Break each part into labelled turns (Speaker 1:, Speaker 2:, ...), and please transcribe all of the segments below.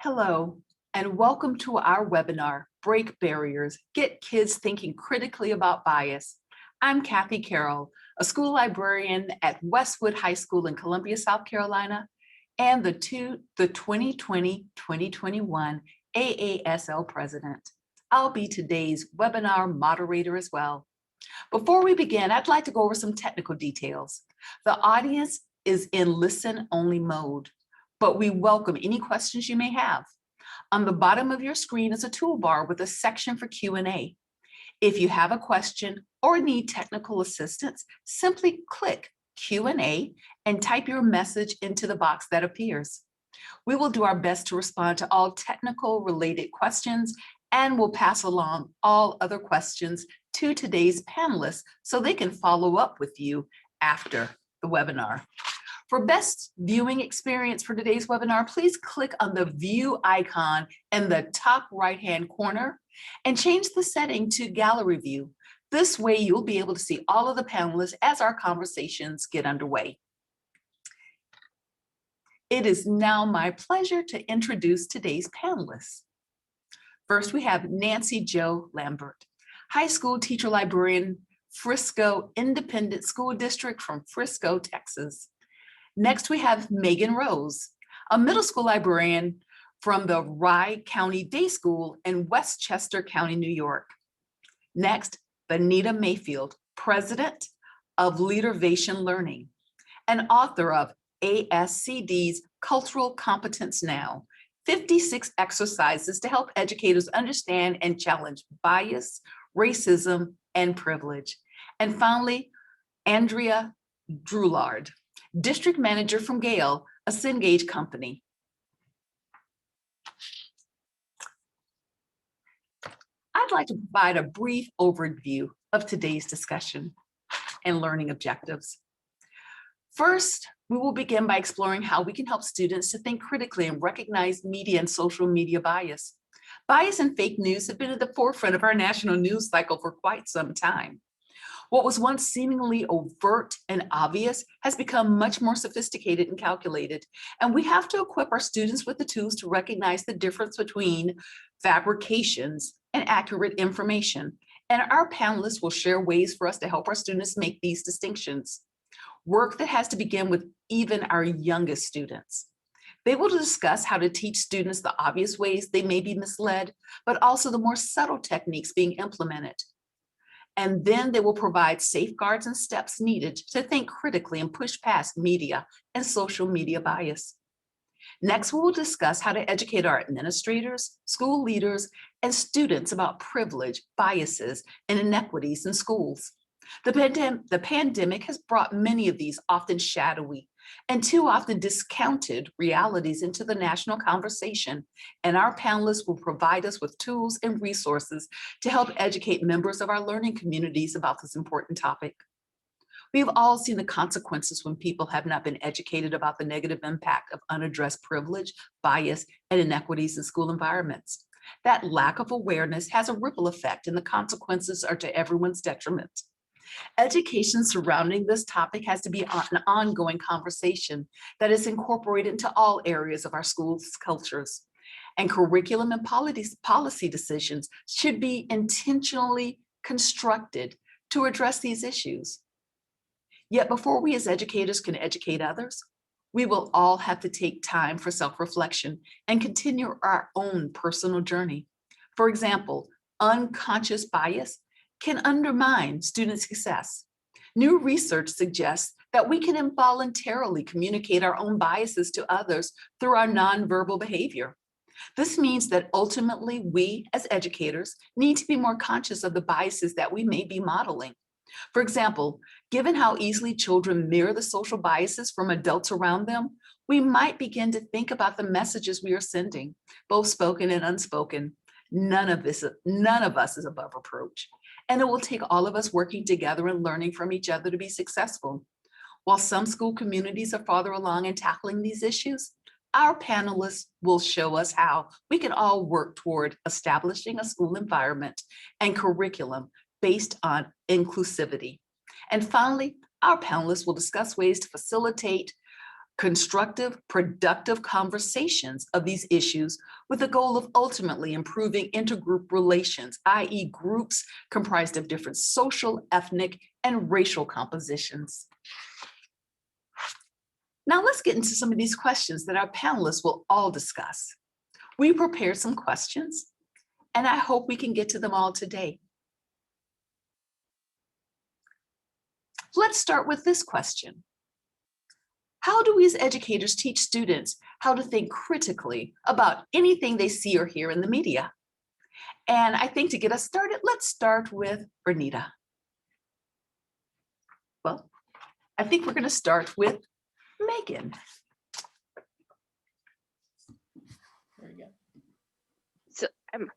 Speaker 1: Hello, and welcome to our webinar, Break Barriers, Get Kids Thinking Critically About Bias. I'm Kathy Carroll, a school librarian at Westwood High School in Columbia, South Carolina, and the 2020-2021 AASL president. I'll be today's webinar moderator as well. Before we begin, I'd like to go over some technical details. The audience is in listen-only mode, but we welcome any questions you may have. On the bottom of your screen is a toolbar with a section for Q&A. If you have a question or need technical assistance, simply click Q&A and type your message into the box that appears. We will do our best to respond to all technical related questions and will pass along all other questions to today's panelists so they can follow up with you after the webinar. For best viewing experience for today's webinar, please click on the view icon in the top right-hand corner and change the setting to gallery view. This way you'll be able to see all of the panelists as our conversations get underway. It is now my pleasure to introduce today's panelists. First, we have Nancy Jo Lambert, high school teacher librarian, Frisco Independent School District from Frisco, Texas. Next, we have Megan Rose, a middle school librarian from the Rye County Day School in Westchester County, New York. Next, Benita Mayfield, president of Leadervation Learning and author of ASCD's Cultural Competence Now, 56 exercises to help educators understand and challenge bias, racism, and privilege. And finally, Andrea Droulard, district manager from Gale, a Cengage company. I'd like to provide a brief overview of today's discussion and learning objectives. First, we will begin by exploring how we can help students to think critically and recognize media and social media bias. Bias and fake news have been at the forefront of our national news cycle for quite some time. What was once seemingly overt and obvious has become much more sophisticated and calculated, and we have to equip our students with the tools to recognize the difference between fabrications and accurate information. And our panelists will share ways for us to help our students make these distinctions. Work that has to begin with even our youngest students. They will discuss how to teach students the obvious ways they may be misled, but also the more subtle techniques being implemented. And then they will provide safeguards and steps needed to think critically and push past media and social media bias. Next, we will discuss how to educate our administrators, school leaders, and students about privilege, biases, and inequities in schools. The pandemic has brought many of these often shadowy and too often discounted realities into the national conversation, and our panelists will provide us with tools and resources to help educate members of our learning communities about this important topic. We've all seen the consequences when people have not been educated about the negative impact of unaddressed privilege, bias, and inequities in school environments. That lack of awareness has a ripple effect, and the consequences are to everyone's detriment. Education surrounding this topic has to be an ongoing conversation that is incorporated into all areas of our schools' cultures. And curriculum and policy decisions should be intentionally constructed to address these issues. Yet before we as educators can educate others, we will all have to take time for self-reflection and continue our own personal journey. For example, unconscious bias can undermine student success. New research suggests that we can involuntarily communicate our own biases to others through our nonverbal behavior. This means that ultimately we as educators need to be more conscious of the biases that we may be modeling. For example, given how easily children mirror the social biases from adults around them, we might begin to think about the messages we are sending, both spoken and unspoken. None of us is above reproach. And it will take all of us working together and learning from each other to be successful. While some school communities are farther along in tackling these issues, our panelists will show us how we can all work toward establishing a school environment and curriculum based on inclusivity. And finally, our panelists will discuss ways to facilitate constructive, productive conversations of these issues with the goal of ultimately improving intergroup relations, i.e. groups comprised of different social, ethnic, and racial compositions. Now let's get into some of these questions that our panelists will all discuss. We prepared some questions, and I hope we can get to them all today. Let's start with this question. How do we as educators teach students how to think critically about anything they see or hear in the media? And I think to get us started, let's start with Bernita. Well, I think we're going to start with Megan.
Speaker 2: There we go. So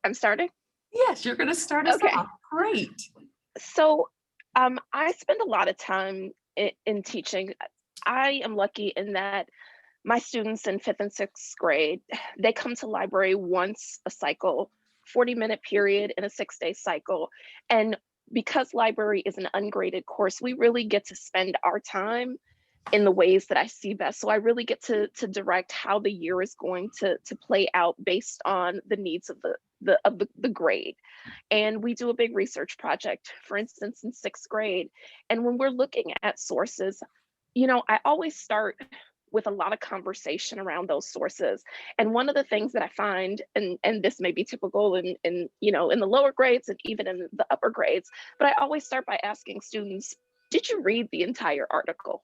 Speaker 2: I'm starting?
Speaker 1: Yes, you're going to start us off. Great.
Speaker 2: So I spend a lot of time in teaching. I am lucky in that my students in 5th and 6th grade, they come to library once a cycle, 40-minute period in a 6-day cycle. And because library is an ungraded course, we really get to spend our time in the ways that I see best. So I really get to direct how the year is going to play out based on the needs of the grade. And we do a big research project, for instance, in 6th grade. And when we're looking at sources, you know, I always start with a lot of conversation around those sources. And one of the things that I find, and this may be typical in you know, in the lower grades and even in the upper grades, but I always start by asking students, did you read the entire article?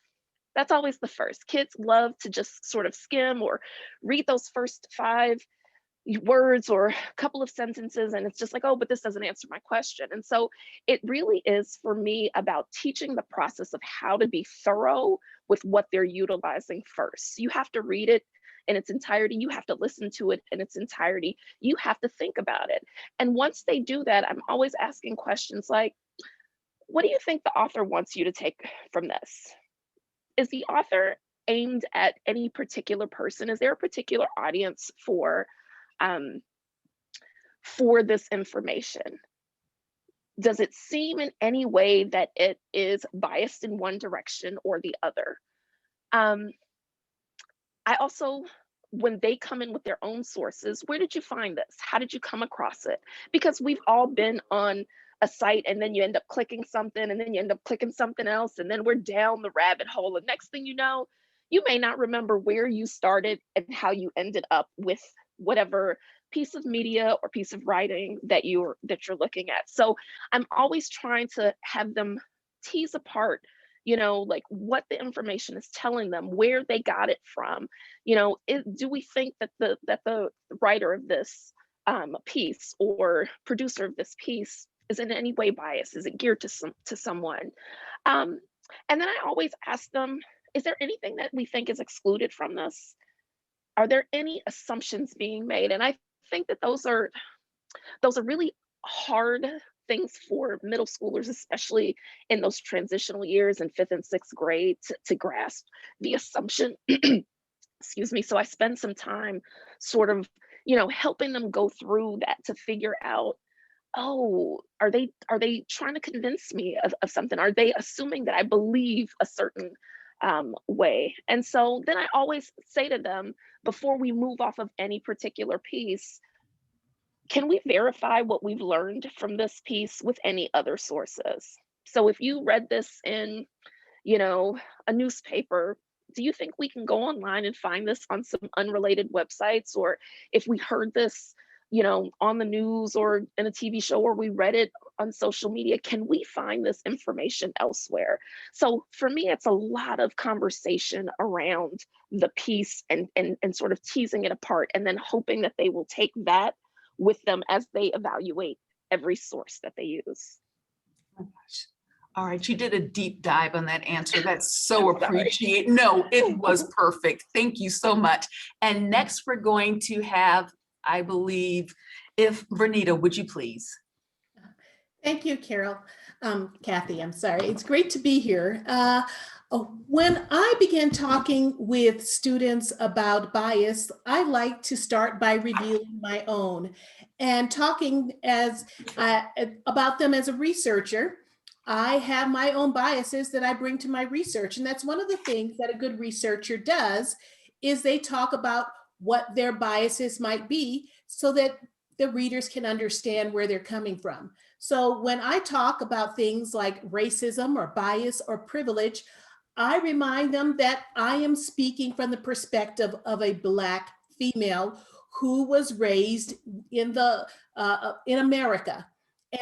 Speaker 2: That's always the first. Kids love to just sort of skim or read those first 5 words or a couple of sentences, and it's just like, oh, but this doesn't answer my question. And so it really is for me about teaching the process of how to be thorough with what they're utilizing first. You have to read it in its entirety. You have to listen to it in its entirety. You have to think about it. And once they do that, I'm always asking questions like, what do you think the author wants you to take from this? Is the author aimed at any particular person? Is there a particular audience for this information? Does it seem in any way that it is biased in one direction or the other? I also, when they come in with their own sources, where did you find this? How did you come across it? Because we've all been on a site and then you end up clicking something and then you end up clicking something else and then we're down the rabbit hole. And next thing you know, you may not remember where you started and how you ended up with whatever piece of media or piece of writing that you're looking at. So I'm always trying to have them tease apart, you know, like what the information is telling them, where they got it from. You know, do we think that the writer of this piece or producer of this piece is in any way biased? Is it geared to someone? And then I always ask them, is there anything that we think is excluded from this? Are there any assumptions being made? And I think that those are really hard things for middle schoolers, especially in those transitional years in 5th and 6th grade, to grasp the assumption. Excuse me. So I spend some time sort of, you know, helping them go through that to figure out, oh, are they trying to convince me of something? Are they assuming that I believe a certain way? And so then I always say to them, before we move off of any particular piece, can we verify what we've learned from this piece with any other sources? So if you read this in, you know, a newspaper, do you think we can go online and find this on some unrelated websites? Or if we heard this, you know, on the news or in a TV show, or we read it on social media, can we find this information elsewhere? So for me, it's a lot of conversation around the piece and sort of teasing it apart and then hoping that they will take that with them as they evaluate every source that they use.
Speaker 1: Oh my gosh. All right, you did a deep dive on that answer. That's so appreciated. No, it was perfect. Thank you so much. And next we're going to have, I believe, if Bernita, would you please?
Speaker 3: Thank you, Carol. Kathy, I'm sorry. It's great to be here. When I began talking with students about bias, I like to start by revealing my own and talking about them as a researcher. I have my own biases that I bring to my research. And that's one of the things that a good researcher does, is they talk about what their biases might be so that the readers can understand where they're coming from. So when I talk about things like racism or bias or privilege, I remind them that I am speaking from the perspective of a Black female who was raised in America.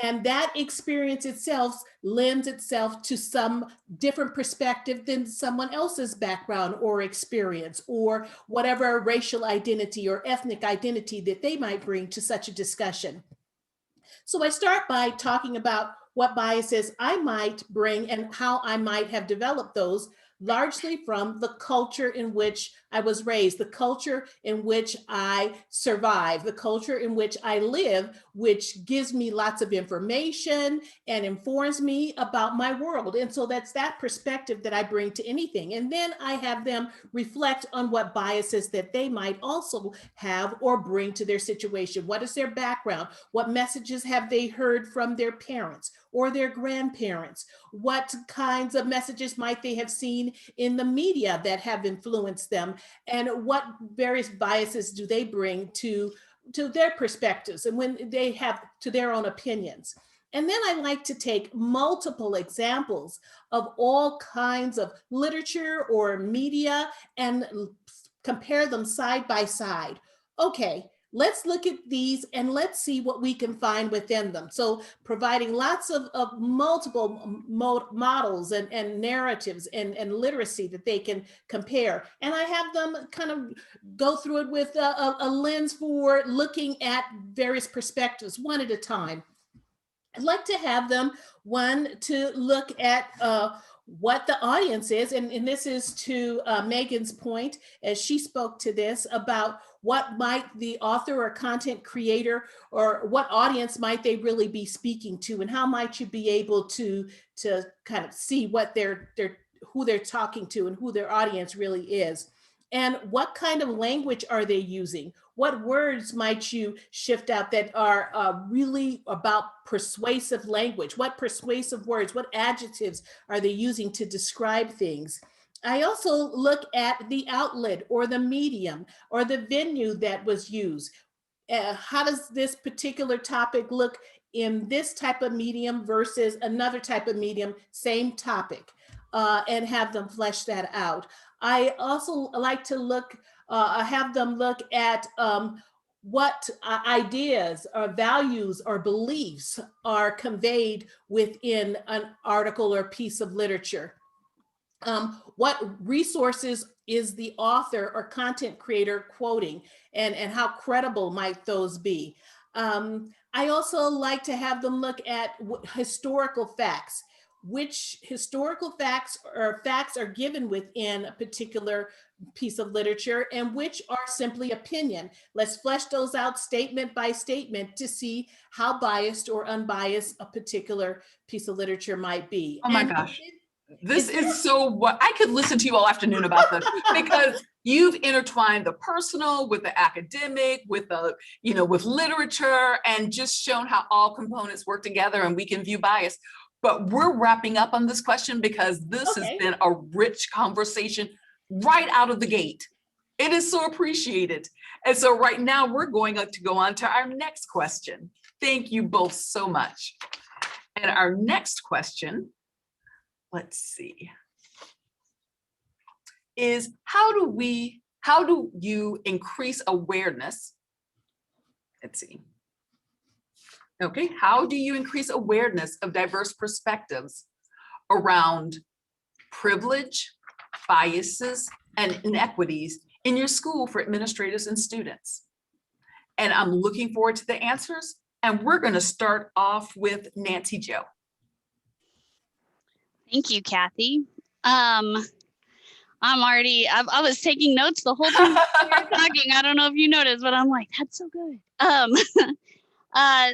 Speaker 3: And that experience itself lends itself to some different perspective than someone else's background or experience, or whatever racial identity or ethnic identity that they might bring to such a discussion. So I start by talking about what biases I might bring and how I might have developed those, largely from the culture in which I was raised, the culture in which I survive, the culture in which I live, which gives me lots of information and informs me about my world. And so that's that perspective that I bring to anything. And then I have them reflect on what biases that they might also have or bring to their situation. What is their background? What messages have they heard from their parents or their grandparents? What kinds of messages might they have seen in the media that have influenced them? And what various biases do they bring to their perspectives and when they have to their own opinions? And then I like to take multiple examples of all kinds of literature or media and compare them side by side. Okay, let's look at these and let's see what we can find within them. So providing lots of multiple models and narratives and literacy that they can compare. And I have them kind of go through it with a lens for looking at various perspectives one at a time. I'd like to have them, one, to look at what the audience is, and this is to Megan's point, as she spoke to this, about what might the author or content creator, or what audience might they really be speaking to, and how might you be able to kind of see what who they're talking to and who their audience really is. And what kind of language are they using? What words might you shift out that are really about persuasive language? What persuasive words, what adjectives are they using to describe things? I also look at the outlet or the medium or the venue that was used. How does this particular topic look in this type of medium versus another type of medium, same topic, and have them flesh that out. I also like to have them look at what ideas or values or beliefs are conveyed within an article or piece of literature. What resources is the author or content creator quoting, and how credible might those be? I also like to have them look at historical facts. Which historical facts are given within a particular piece of literature and which are simply opinion. Let's flesh those out statement by statement to see how biased or unbiased a particular piece of literature might be.
Speaker 1: Oh my gosh. This is so what I could listen to you all afternoon about this, because you've intertwined the personal with the academic, with the, with literature, and just shown how all components work together and we can view bias. But we're wrapping up on this question because this has been a rich conversation right out of the gate. It is so appreciated. And so right now we're going to go on to our next question. Thank you both so much. And our next question, let's see, is how do you increase awareness? Let's see. Okay, how do you increase awareness of diverse perspectives around privilege, biases, and inequities in your school for administrators and students? And I'm looking forward to the answers. And we're going to start off with Nancy Jo.
Speaker 4: Thank you, Kathy. I was taking notes the whole time you were talking. I don't know if you noticed, but I'm like, that's so good.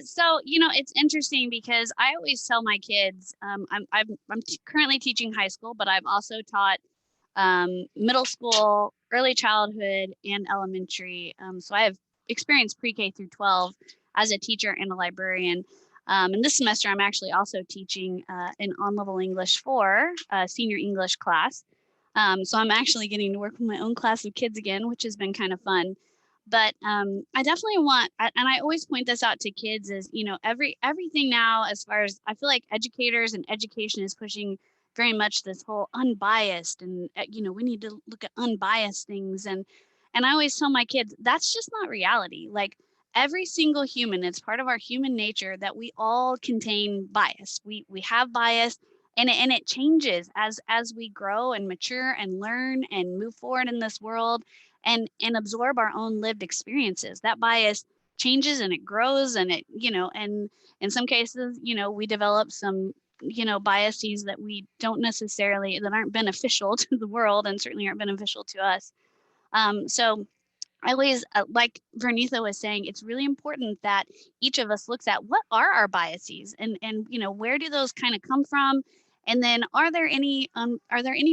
Speaker 4: So, it's interesting because I always tell my kids, I'm currently teaching high school, but I've also taught middle school, early childhood, and elementary. So I have experience pre-K through 12 as a teacher and a librarian. And this semester, I'm actually also teaching an on-level English 4 senior English class. So I'm actually getting to work with my own class of kids again, which has been kind of fun. But I definitely want, and I always point this out to kids, is, you know, everything now, as far as I feel like educators and education is pushing very much this whole unbiased, and you know, we need to look at unbiased things. And I always tell my kids, that's just not reality. Like, every single human, it's part of our human nature that we all contain bias. We have bias, and it changes as we grow and mature and learn and move forward in this world, and absorb our own lived experiences. That bias changes and it grows, and it, you know, and in some cases, you know, we develop some, you know, biases that we don't necessarily, that aren't beneficial to the world, and certainly aren't beneficial to us. So I always, like Vernitha was saying, it's really important that each of us looks at what are our biases, and you know, where do those kind of come from, and then are there any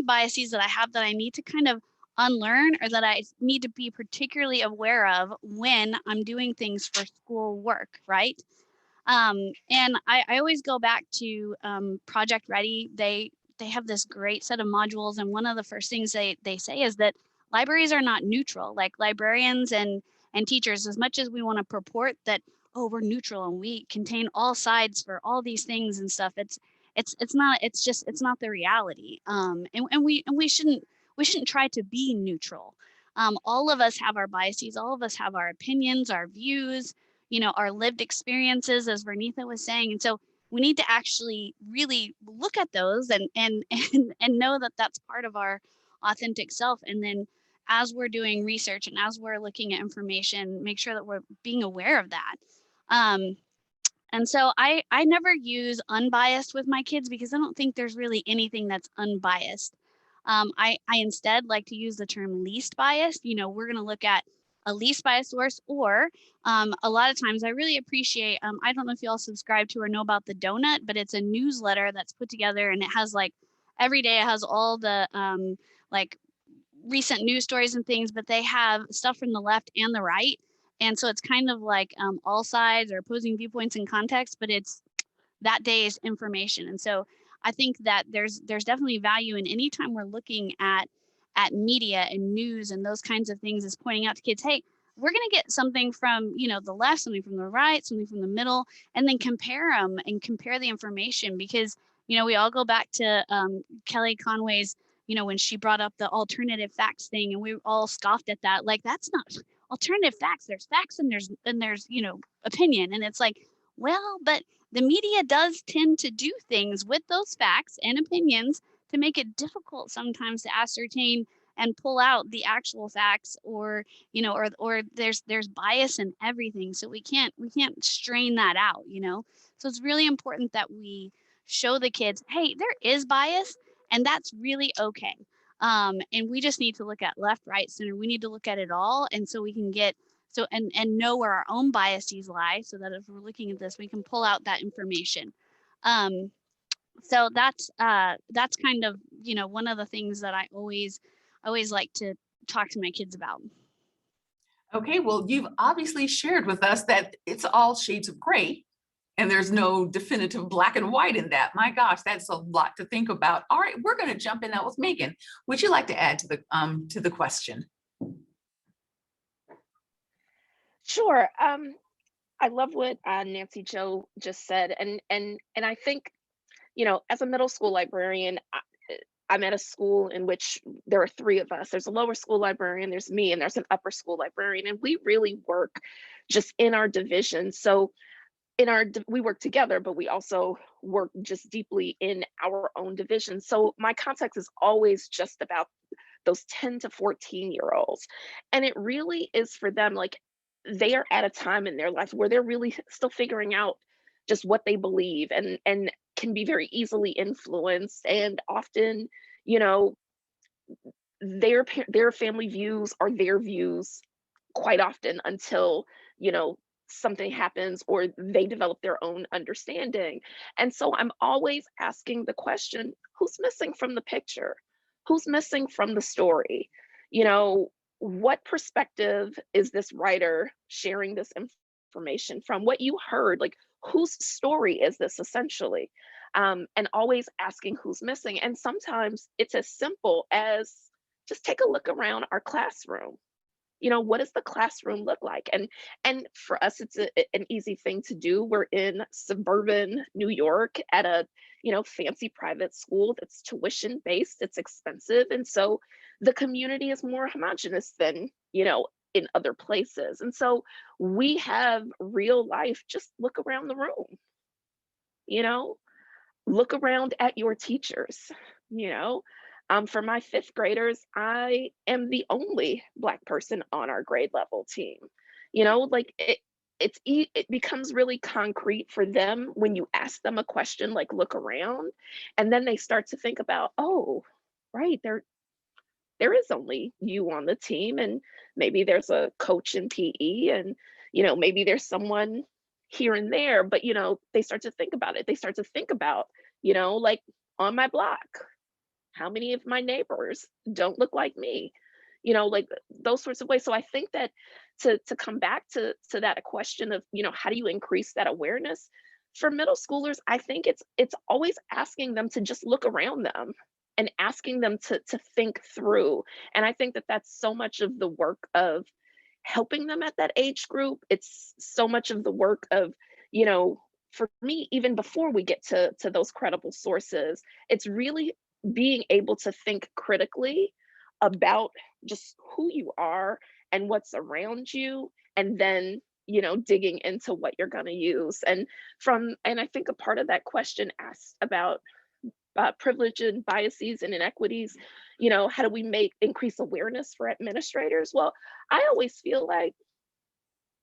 Speaker 4: biases that I have that I need to kind of unlearn, or that I need to be particularly aware of when I'm doing things for school work, right? And I always go back to Project Ready. They have this great set of modules, and one of the first things they say is that libraries are not neutral. Like, librarians and teachers, as much as we want to purport that, oh, we're neutral and we contain all sides for all these things and stuff, it's not, it's not the reality. And we shouldn't try to be neutral. All of us have our biases, all of us have our opinions, our views, you know, our lived experiences, as Vernitha was saying. And so we need to actually really look at those and know that that's part of our authentic self. And then, as we're doing research and as we're looking at information, make sure that we're being aware of that. And so I never use unbiased with my kids, because I don't think there's really anything that's unbiased. I instead like to use the term least biased. You know, we're going to look at a least biased source, or a lot of times I really appreciate, I don't know if you all subscribe to or know about the Donut, but it's a newsletter that's put together, and it has, like, every day it has all the like recent news stories and things, but they have stuff from the left and the right. And so it's kind of like all sides or opposing viewpoints in context, but it's that day's information. And so I think that there's definitely value in any time we're looking at media and news and those kinds of things, is pointing out to kids, hey, we're going to get something from, you know, the left, something from the right, something from the middle, and then compare them and compare the information. Because, you know, we all go back to Kelly Conway's, you know, when she brought up the alternative facts thing, and we all scoffed at that. Like, that's not alternative facts. There's facts and there's, you know, opinion. And it's like, well, but the media does tend to do things with those facts and opinions to make it difficult sometimes to ascertain and pull out the actual facts, or, you know, or there's bias in everything. So we can't strain that out, you know? So it's really important that we show the kids, hey, there is bias, and that's really okay. And we just need to look at left, right, center. We need to look at it all. And so we can get, so, and know where our own biases lie, so that if we're looking at this, we can pull out that information. So that's kind of, you know, one of the things that I always like to talk to my kids about.
Speaker 1: Okay, well, you've obviously shared with us that it's all shades of gray, and there's no definitive black and white in that. My gosh, that's a lot to think about. All right, we're going to jump in now with Megan. Would you like to add to the question?
Speaker 2: Sure. I love what Nancy Jo just said, and I think, you know, as a middle school librarian, I'm at a school in which there are 3 of us. There's a lower school librarian, there's me, and there's an upper school librarian, and we really work just in our division. So we work together, but we also work just deeply in our own division. So my context is always just about those 10 to 14-year-olds. And it really is for them, like, they are at a time in their life where they're really still figuring out just what they believe, and can be very easily influenced. And often, you know, their family views are their views quite often, until, you know, something happens or they develop their own understanding. And so I'm always asking the question, who's missing from the picture? Who's missing from the story? You know, what perspective is this writer sharing this information from? What you heard, like, whose story is this essentially? And always asking who's missing. And sometimes it's as simple as just take a look around our classroom. What does the classroom look like? And for us, it's an easy thing to do. We're in suburban New York at a fancy private school that's tuition based. It's expensive, and so the community is more homogenous than in other places. And so we have real life. Just look around the room. Look around at your teachers. you know for my fifth graders, I am the only Black person on our grade level team. Like it becomes really concrete for them when you ask them a question like look around, and then they start to think about, oh, right, there is only you on the team, and maybe there's a coach in PE, and maybe there's someone here and there, but they start to think about it. They start to think about, like on my block, how many of my neighbors don't look like me? Like those sorts of ways. So I think that to come back to that question of, how do you increase that awareness for middle schoolers? I think it's always asking them to just look around them and asking them to think through. And I think that that's so much of the work of helping them at that age group. It's so much of the work of, for me, even before we get to those credible sources, it's really being able to think critically about just who you are and what's around you, and then digging into what you're going to use. And I think a part of that question asked about privilege and biases and inequities. How do we increase awareness for administrators? Well, I always feel like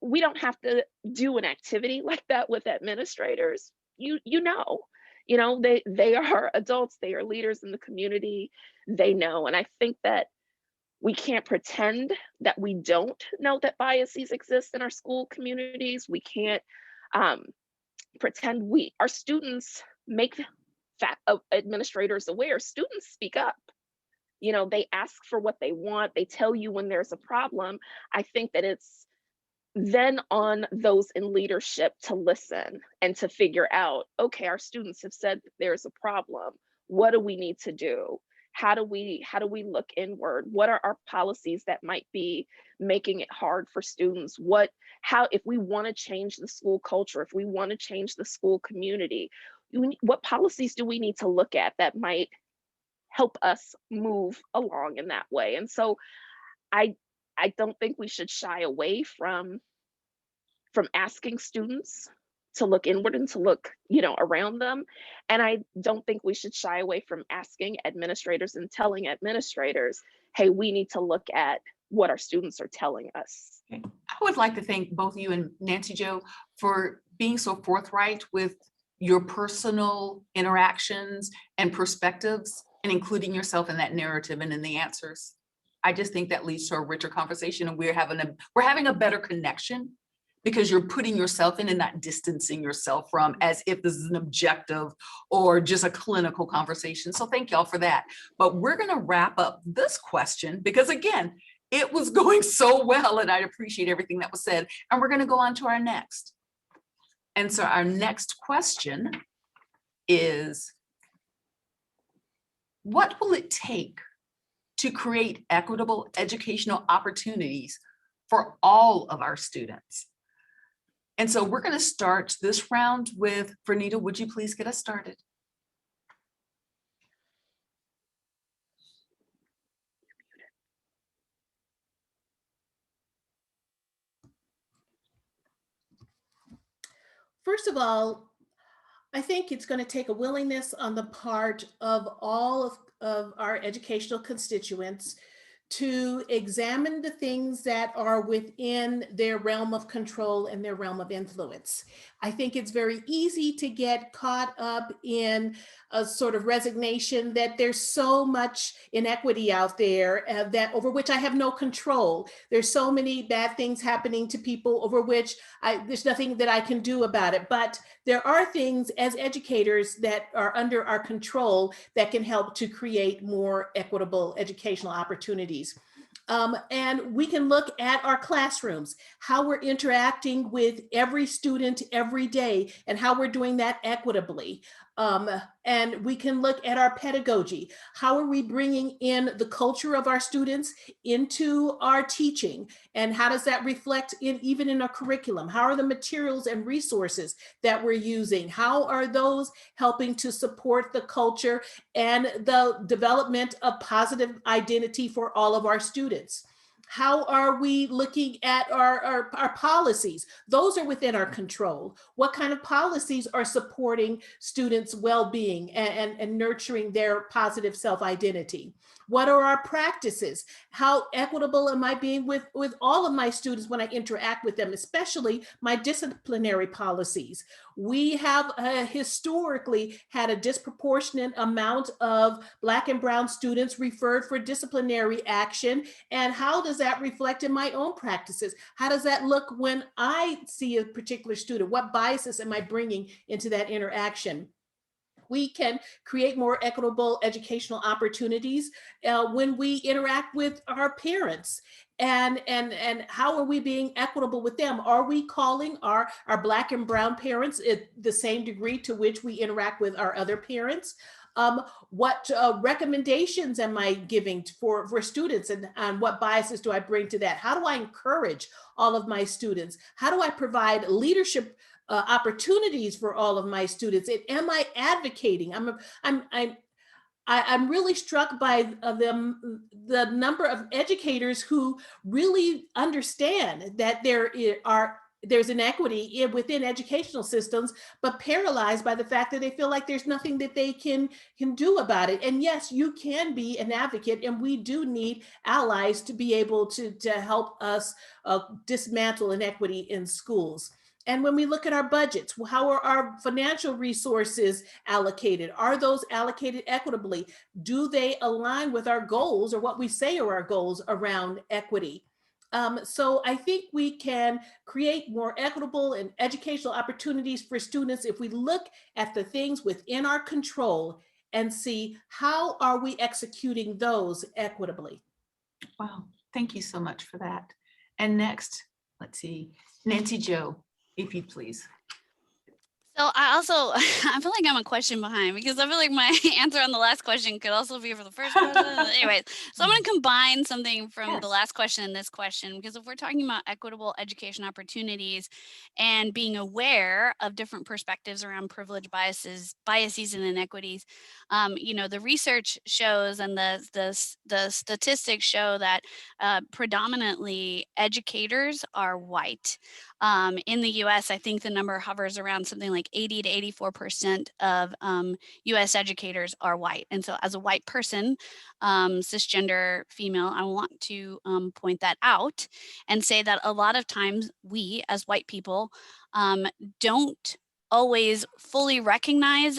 Speaker 2: we don't have to do an activity like that with administrators. They are adults, they are leaders in the community, they know. And I think that we can't pretend that we don't know that biases exist in our school communities. We can't pretend our students make administrators aware. Students speak up. They ask for what they want. They tell you when there's a problem. I think that it's then on those in leadership to listen and to figure out, okay, our students have said that there's a problem. What do we need to do? How do we look inward? What are our policies that might be making it hard for students? If we want to change the school culture, if we want to change the school community, what policies do we need to look at that might help us move along in that way? And so I don't think we should shy away from asking students to look inward and to look, around them. And I don't think we should shy away from asking administrators and telling administrators, hey, we need to look at what our students are telling us.
Speaker 1: Okay. I would like to thank both you and Nancy Jo for being so forthright with your personal interactions and perspectives, and including yourself in that narrative and in the answers. I just think that leads to a richer conversation, and we're having a better connection because you're putting yourself in and not distancing yourself from as if this is an objective or just a clinical conversation. So thank y'all for that. But we're going to wrap up this question because, again, it was going so well and I appreciate everything that was said. And we're going to go on to our next. And so our next question is, what will it take to create equitable educational opportunities for all of our students? And so we're going to start this round with Vernita. Would you please get us started?
Speaker 3: First of all, I think it's going to take a willingness on the part of all of our educational constituents to examine the things that are within their realm of control and their realm of influence. I think it's very easy to get caught up in a sort of resignation that there's so much inequity out there that over which I have no control. There's so many bad things happening to people over which there's nothing that I can do about it. But there are things as educators that are under our control that can help to create more equitable educational opportunities. And we can look at our classrooms, how we're interacting with every student every day, and how we're doing that equitably. And we can look at our pedagogy. How are we bringing in the culture of our students into our teaching? And how does that reflect even in our curriculum? How are the materials and resources that we're using? How are those helping to support the culture and the development of positive identity for all of our students? How are we looking at our policies? Those are within our control. What kind of policies are supporting students' well-being and nurturing their positive self-identity? What are our practices? How equitable am I being with all of my students when I interact with them, especially my disciplinary policies? We have historically had a disproportionate amount of Black and Brown students referred for disciplinary action. And how does that reflect in my own practices? How does that look when I see a particular student? What biases am I bringing into that interaction? We can create more equitable educational opportunities when we interact with our parents. And how are we being equitable with them? Are we calling our Black and Brown parents at the same degree to which we interact with our other parents? What recommendations am I giving for students, and what biases do I bring to that? How do I encourage all of my students? How do I provide leadership opportunities for all of my students? And am I advocating? I'm really struck by the number of educators who really understand that there's inequity within educational systems, but paralyzed by the fact that they feel like there's nothing that they can do about it. And yes, you can be an advocate, and we do need allies to be able to help us dismantle inequity in schools. And when we look at our budgets, how are our financial resources allocated? Are those allocated equitably? Do they align with our goals, or what we say are our goals around equity? So I think we can create more equitable and educational opportunities for students if we look at the things within our control and see how are we executing those equitably.
Speaker 1: Wow, thank you so much for that. And next, let's see, Nancy Jo, if you please.
Speaker 4: So I also, I feel like I'm a question behind, because I feel like my answer on the last question could also be for the first question. Anyways, so I'm going to combine something from the last question and this question, because if we're talking about equitable education opportunities and being aware of different perspectives around privilege, biases, and inequities, the research shows, and the statistics show that predominantly educators are white. In the US, I think the number hovers around something like 80 to 84% of US educators are white. And so as a white person, cisgender female, I want to point that out and say that a lot of times we as white people don't always fully recognize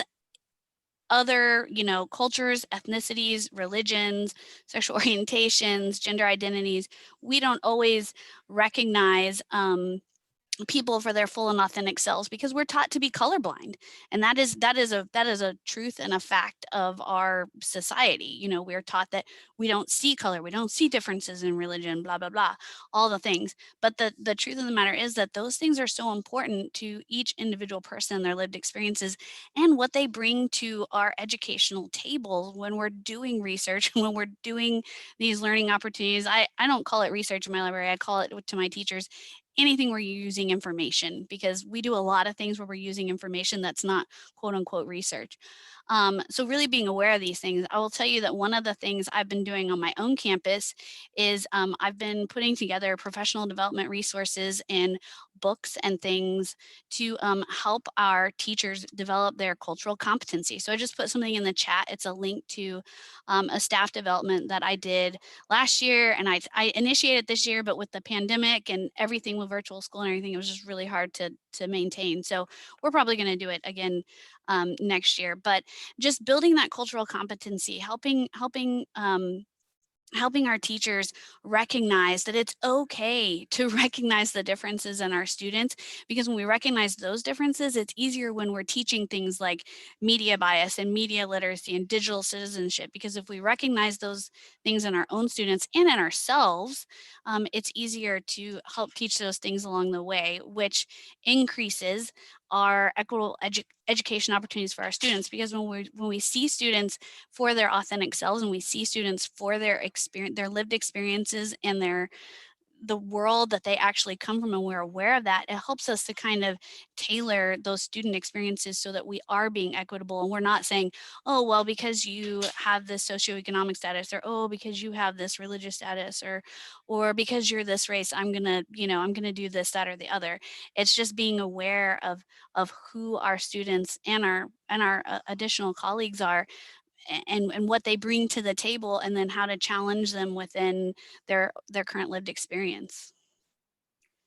Speaker 4: other, cultures, ethnicities, religions, sexual orientations, gender identities. We don't always recognize people for their full and authentic selves, because we're taught to be colorblind, and that is a truth and a fact of our society. We're taught that we don't see color, we don't see differences in religion, blah blah blah, all the things. But the truth of the matter is that those things are so important to each individual person, their lived experiences, and what they bring to our educational table when we're doing research, when we're doing these learning opportunities. I don't call it research in my library, I call it, to my teachers, anything where you're using information, because we do a lot of things where we're using information that's not quote unquote research. So really being aware of these things. I will tell you that one of the things I've been doing on my own campus is I've been putting together professional development resources and books and things to help our teachers develop their cultural competency. So I just put something in the chat. It's a link to a staff development that I did last year, and I initiated this year, but with the pandemic and everything with virtual school and everything, it was just really hard to maintain. So we're probably going to do it again next year. But just building that cultural competency, helping helping our teachers recognize that it's okay to recognize the differences in our students, because when we recognize those differences, it's easier when we're teaching things like media bias and media literacy and digital citizenship, because if we recognize those things in our own students and in ourselves, it's easier to help teach those things along the way, which increases our equitable education opportunities for our students. Because when we see students for their authentic selves, and we see students for their experience, their lived experiences, and the world that they actually come from, and we're aware of that, it helps us to kind of tailor those student experiences so that we are being equitable, and we're not saying, oh, well, because you have this socioeconomic status, or oh, because you have this religious status, or because you're this race, I'm gonna do this, that, or the other. It's just being aware of who our students and our additional colleagues are, and what they bring to the table, and then how to challenge them within their current lived experience.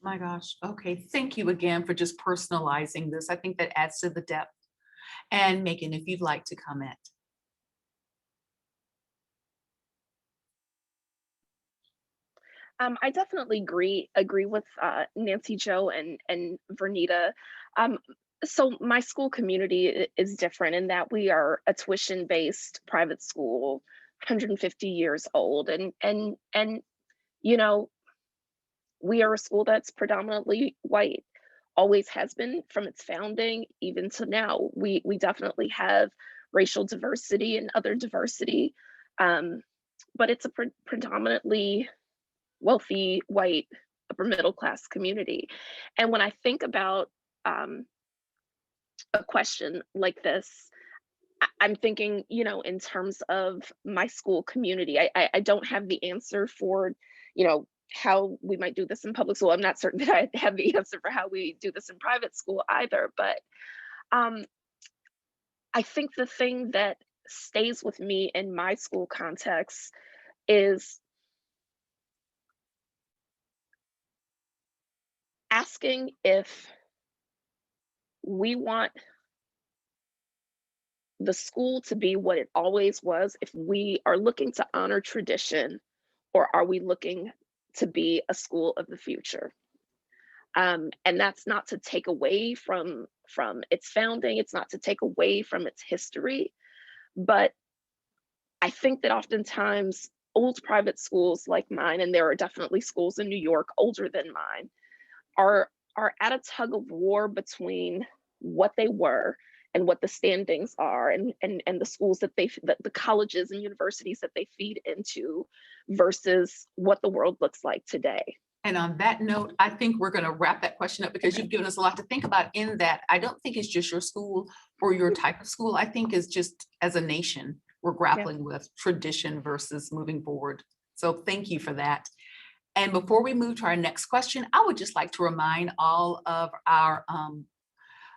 Speaker 1: My gosh. Okay. Thank you again for just personalizing this. I think that adds to the depth. And Megan, if you'd like to comment.
Speaker 2: I definitely agree with Nancy Jo and Vernita. So my school community is different in that we are a tuition-based private school, 150 years old, and you know, we are a school that's predominantly white, always has been from its founding even to now. We definitely have racial diversity and other diversity, um, but it's a predominantly wealthy white upper middle class community. And when I think about a question like this, I'm thinking, in terms of my school community. I don't have the answer for, how we might do this in public school. I'm not certain that I have the answer for how we do this in private school either. But um, I think the thing that stays with me in my school context is asking if we want the school to be what it always was, if we are looking to honor tradition, or are we looking to be a school of the future? And that's not to take away from its founding. It's not to take away from its history. But I think that oftentimes old private schools like mine, and there are definitely schools in New York older than mine, are at a tug of war between what they were and what the standings are, and the schools that the colleges and universities that they feed into versus what the world looks like today.
Speaker 1: And on that note, I think we're going to wrap that question up, because you've given us a lot to think about in that. I don't think it's just your school or your type of school. I think it's just as a nation, we're grappling with tradition versus moving forward. So thank you for that. And before we move to our next question, I would just like to remind all of our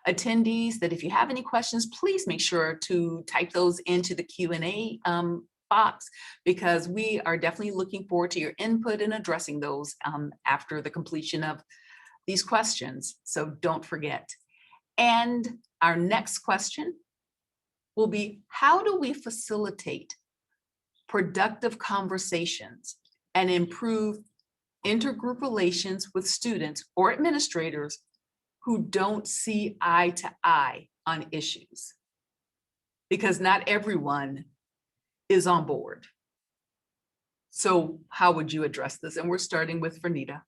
Speaker 1: attendees that if you have any questions, please make sure to type those into the Q&A box, because we are definitely looking forward to your input and addressing those after the completion of these questions. So don't forget. And our next question will be, how do we facilitate productive conversations and improve intergroup relations with students or administrators who don't see eye to eye on issues? Because not everyone is on board. So how would you address this? And we're starting with Vernita.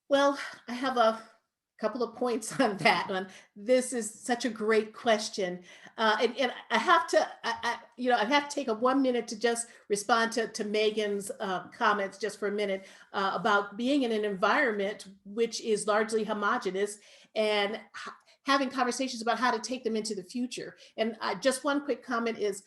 Speaker 3: Well, I have a couple of points on that one. This is such a great question. And I have to, I have to take a 1 minute to just respond to Megan's comments just for a minute about being in an environment which is largely homogenous, and having conversations about how to take them into the future. And just one quick comment is,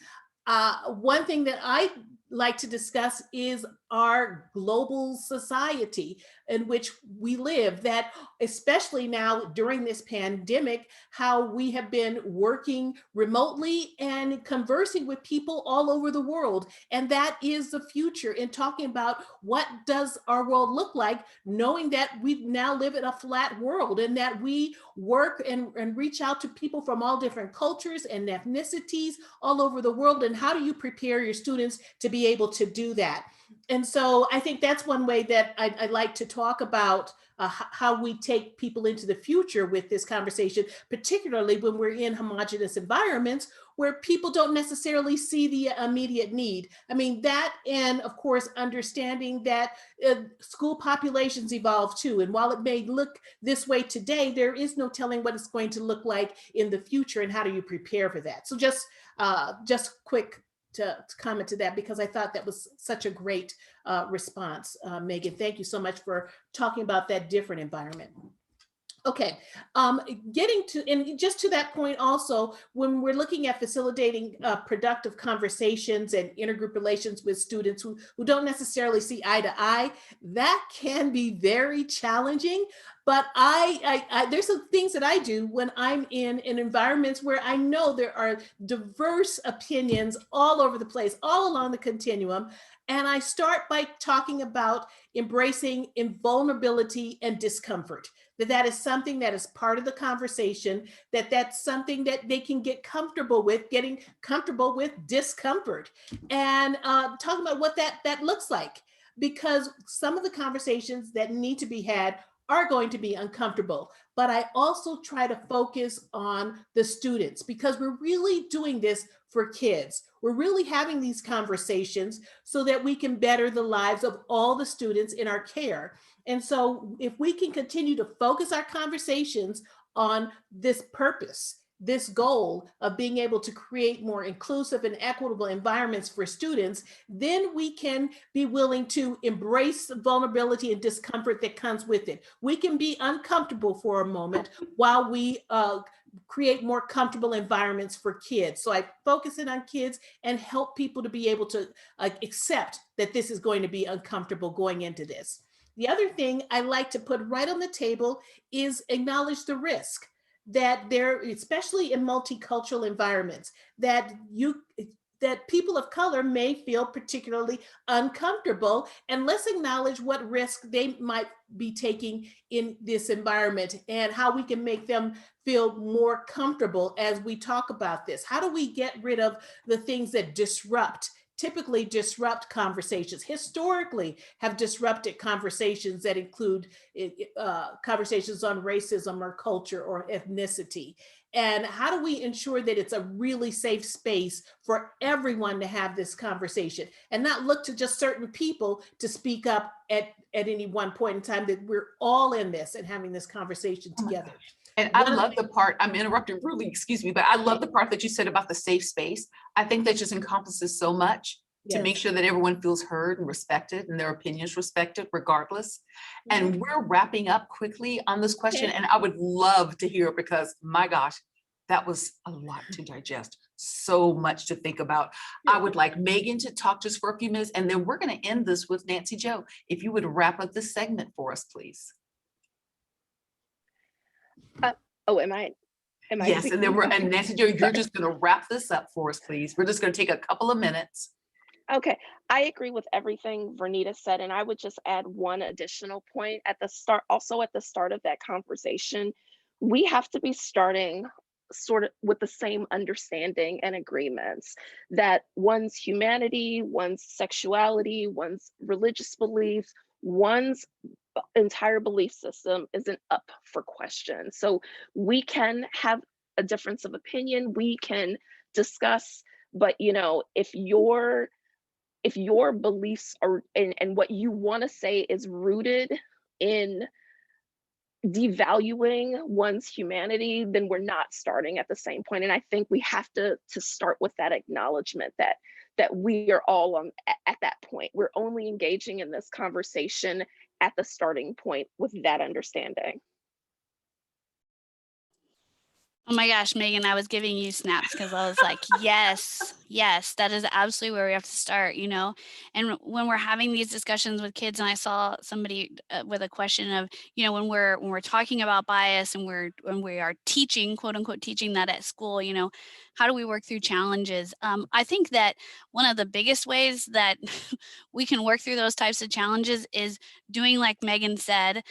Speaker 3: one thing that I like to discuss is our global society in which we live, that especially now during this pandemic, how we have been working remotely and conversing with people all over the world. And that is the future, in talking about what does our world look like, knowing that we now live in a flat world and that we work and reach out to people from all different cultures and ethnicities all over the world. And how do you prepare your students to be able to do that? And so I think that's one way that I like to talk about how we take people into the future with this conversation, particularly when we're in homogeneous environments where people don't necessarily see the immediate need. I mean, that, and of course, understanding that school populations evolve too. And while it may look this way today, there is no telling what it's going to look like in the future, and how do you prepare for that? So just quick to comment to that, because I thought that was such a great response, Megan. Thank you so much for talking about that different environment. Okay, getting to, and just to that point also, when we're looking at facilitating productive conversations and intergroup relations with students who don't necessarily see eye to eye, that can be very challenging. But there's some things that I do when I'm in environments where I know there are diverse opinions all over the place, all along the continuum. And I start by talking about embracing invulnerability and discomfort. That is something that is part of the conversation, that's something that they can get comfortable with, getting comfortable with discomfort, and talking about what that looks like. Because some of the conversations that need to be had are going to be uncomfortable. But I also try to focus on the students, because we're really doing this for kids. We're really having these conversations so that we can better the lives of all the students in our care. And so if we can continue to focus our conversations on this purpose, this goal of being able to create more inclusive and equitable environments for students, then we can be willing to embrace the vulnerability and discomfort that comes with it. We can be uncomfortable for a moment while we create more comfortable environments for kids. So I focus in on kids and help people to be able to accept that this is going to be uncomfortable going into this. The other thing I like to put right on the table is acknowledge the risk that there, especially in multicultural environments, that people of color may feel particularly uncomfortable, and let's acknowledge what risk they might be taking in this environment and how we can make them feel more comfortable as we talk about this. How do we get rid of the things that typically disrupt conversations, historically have disrupted conversations that include conversations on racism or culture or ethnicity? And how do we ensure that it's a really safe space for everyone to have this conversation and not look to just certain people to speak up at any one point in time, that we're all in this and having this conversation together?
Speaker 1: And I love the part, I'm interrupting really, excuse me, but I love the part that you said about the safe space. I think that just encompasses so much to make sure that everyone feels heard and respected and their opinions respected regardless. And we're wrapping up quickly on this question, and I would love to hear it, because my gosh, that was a lot to digest, so much to think about. I would like Megan to talk just for a few minutes, and then we're going to end this with Nancy Jo. If you would wrap up this segment for us, please.
Speaker 2: Am I?
Speaker 1: Yes, and then and Nancy Jo, you're just going to wrap this up for us, please. We're just going to take a couple of minutes.
Speaker 2: Okay, I agree with everything Vernita said, and I would just add one additional point at the start. Also, at the start of that conversation, we have to be starting sort of with the same understanding and agreements that one's humanity, one's sexuality, one's religious beliefs, one's entire belief system isn't up for question. So we can have a difference of opinion, we can discuss, but if your beliefs are and what you want to say is rooted in devaluing one's humanity, then we're not starting at the same point. And I think we have to start with that acknowledgement that we are all at that point. We're only engaging in this conversation at the starting point with that understanding.
Speaker 4: Oh my gosh, Megan, I was giving you snaps because I was like, yes, yes, that is absolutely where we have to start, you know? And when we're having these discussions with kids, and I saw somebody with a question of, you know, when we're talking about bias and when we are teaching, quote unquote, teaching that at school, you know, how do we work through challenges? I think that one of the biggest ways that we can work through those types of challenges is doing like Megan said,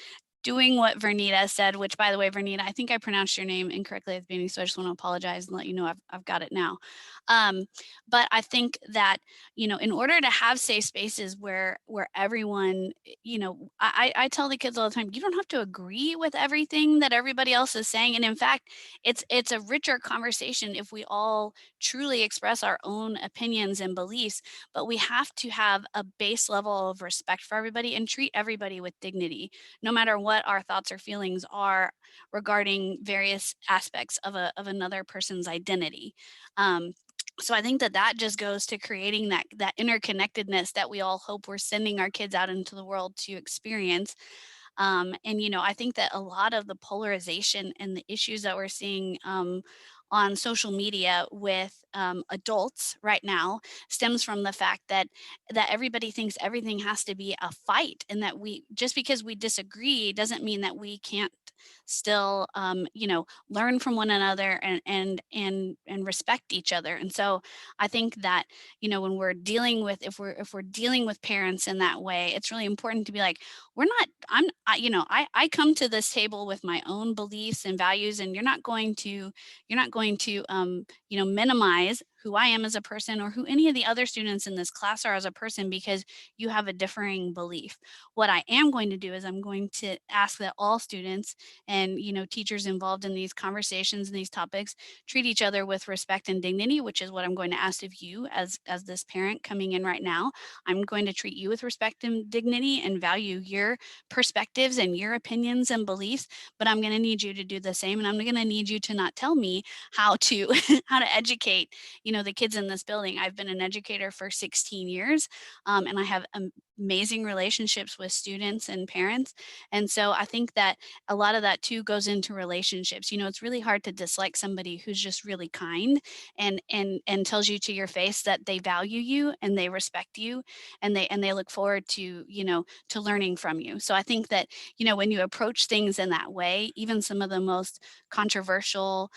Speaker 4: doing what Vernita said, which by the way, Vernita, I think I pronounced your name incorrectly at the beginning, so I just want to apologize and let you know I've got it now. But I think that, you know, in order to have safe spaces where everyone, you know, I tell the kids all the time, you don't have to agree with everything that everybody else is saying. And in fact, it's a richer conversation if we all truly express our own opinions and beliefs, but we have to have a base level of respect for everybody and treat everybody with dignity, no matter what our thoughts or feelings are regarding various aspects of another person's identity. So I think that just goes to creating that interconnectedness that we all hope we're sending our kids out into the world to experience. And, you know, I think that a lot of the polarization and the issues that we're seeing on social media with adults right now stems from the fact that everybody thinks everything has to be a fight, and that we, just because we disagree doesn't mean that we can't still you know, learn from one another and respect each other. And so I think that, you know, when we're dealing with, if we're dealing with parents in that way, it's really important to be like, we're not, you know, I come to this table with my own beliefs and values, and you're not going to you know, minimize who I am as a person or who any of the other students in this class are as a person because you have a differing belief. What I am going to do is I'm going to ask that all students and, you know, teachers involved in these conversations and these topics treat each other with respect and dignity, which is what I'm going to ask of you as this parent coming in right now. I'm going to treat you with respect and dignity and value your perspectives and your opinions and beliefs, but I'm going to need you to do the same. And I'm going to need you to not tell me how to how to educate, you know, the kids in this building. I've been an educator for 16 years, and I have amazing relationships with students and parents. And so I think that a lot of that too goes into relationships. You know, it's really hard to dislike somebody who's just really kind and tells you to your face that they value you and they respect you and they look forward to, you know, to learning from you. So I think that, you know, when you approach things in that way, even some of the most controversial